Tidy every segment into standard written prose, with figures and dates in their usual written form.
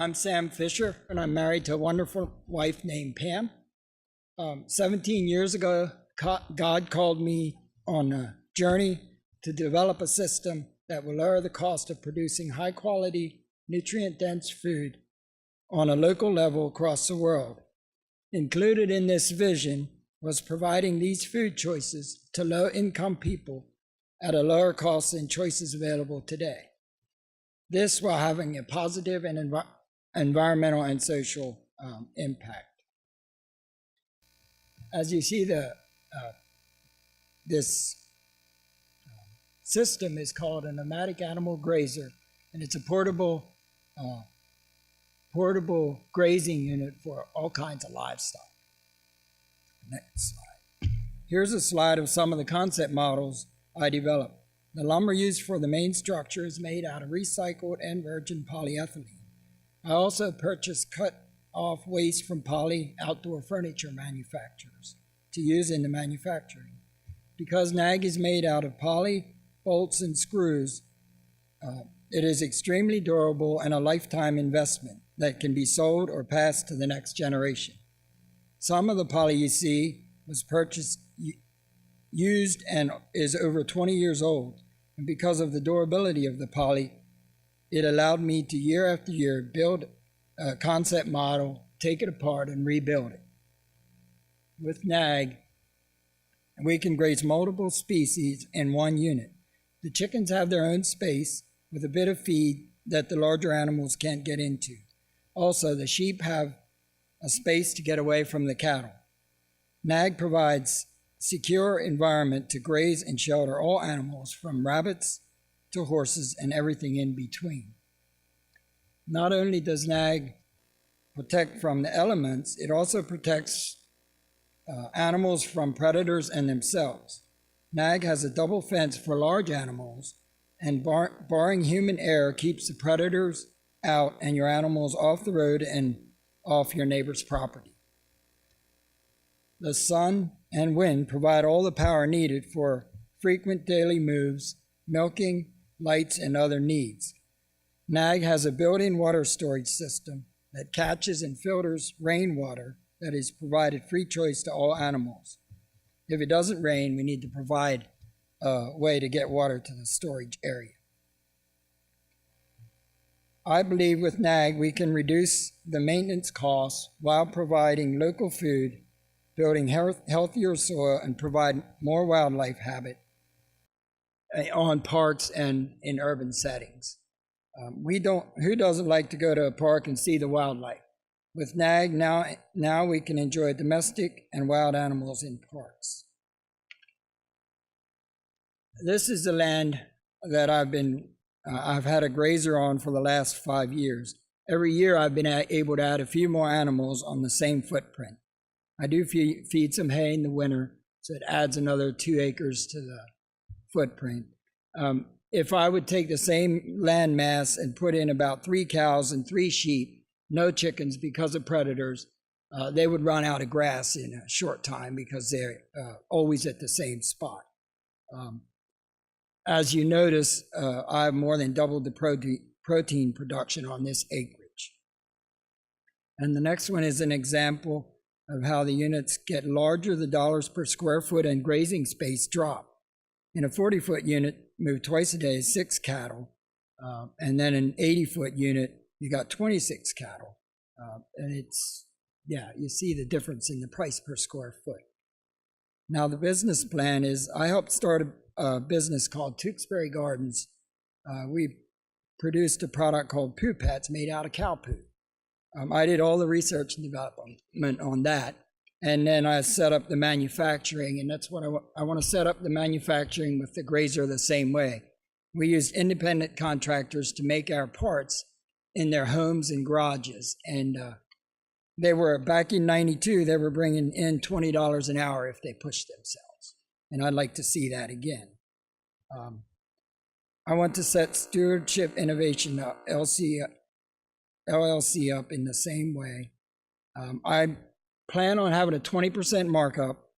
I'm Sam Fisher, and I'm married to a wonderful wife named Pam. 17 years ago, God called me on a journey to develop a system that will lower the cost of producing high-quality, nutrient-dense food on a local level across the world. Included in this vision was providing these food choices to low-income people at a lower cost than choices available today. This while having a positive and environmental and social impact. As you see, this system is called a Nomadic animal grazer, and it's a portable grazing unit for all kinds of livestock. Next slide. Here's a slide of some of the concept models I developed. The lumber used for the main structure is made out of recycled and virgin polyethylene. I also purchased cut-off waste from outdoor furniture manufacturers to use in the manufacturing. Because nag is made out of poly, bolts, and screws, it is extremely durable and a lifetime investment that can be sold or passed to the next generation. Some of the poly you see was purchased, used, and is over 20 years old. And because of the durability of the poly, it allowed me to year after year build a concept model, take it apart, and rebuild it. With nag, we can graze multiple species in one unit. The chickens have their own space with a bit of feed that the larger animals can't get into. Also, the sheep have a space to get away from the cattle. Nag provides secure environment to graze and shelter all animals from rabbits to horses and everything in between. Not only does nag protect from the elements, it also protects animals from predators and themselves. Nag has a double fence for large animals, and barring human error keeps the predators out and your animals off the road and off your neighbor's property. The sun and wind provide all the power needed for frequent daily moves, milking, lights, and other needs. Nag has a built-in water storage system that catches and filters rainwater that is provided free choice to all animals. If it doesn't rain, we need to provide a way to get water to the storage area. I believe with nag we can reduce the maintenance costs while providing local food, building healthier soil, and provide more wildlife habitat on parks and in urban settings. Who doesn't like to go to a park and see the wildlife? With nag, now we can enjoy domestic and wild animals in parks. This is the land that I've had a grazer on for the last 5 years. Every year I've been able to add a few more animals on the same footprint. I do feed some hay in the winter, so it adds another 2 acres to the footprint. If I would take the same land mass and put in about 3 cows and 3 sheep, no chickens because of predators, they would run out of grass in a short time because they're always at the same spot. As you notice, I have more than doubled the protein production on this acreage. And the next one is an example of how the units get larger, the dollars per square foot and grazing space drop. In a 40-foot unit, move twice a day is 6 cattle, and then an 80-foot unit, you got 26 cattle. And you see the difference in the price per square foot. Now the business plan is, I helped start a business called Tewksbury Gardens. We produced a product called Poo Pats made out of cow poo. I did all the research and development on that, and then I set up the manufacturing, and that's what I want to set up the manufacturing with the grazer the same way. We used independent contractors to make our parts in their homes and garages, and they were, back in '92, they were bringing in $20 an hour if they pushed themselves, and I'd like to see that again. I want to set Stewardship Innovation LLC up in the same way. I plan on having a 20% markup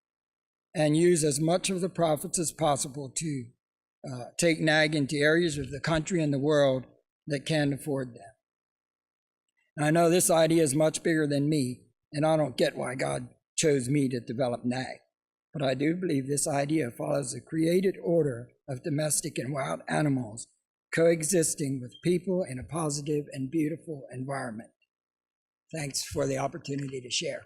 and use as much of the profits as possible to take nag into areas of the country and the world that can't afford them. I know this idea is much bigger than me, and I don't get why God chose me to develop NAG. But I do believe this idea follows the created order of domestic and wild animals coexisting with people in a positive and beautiful environment. Thanks for the opportunity to share.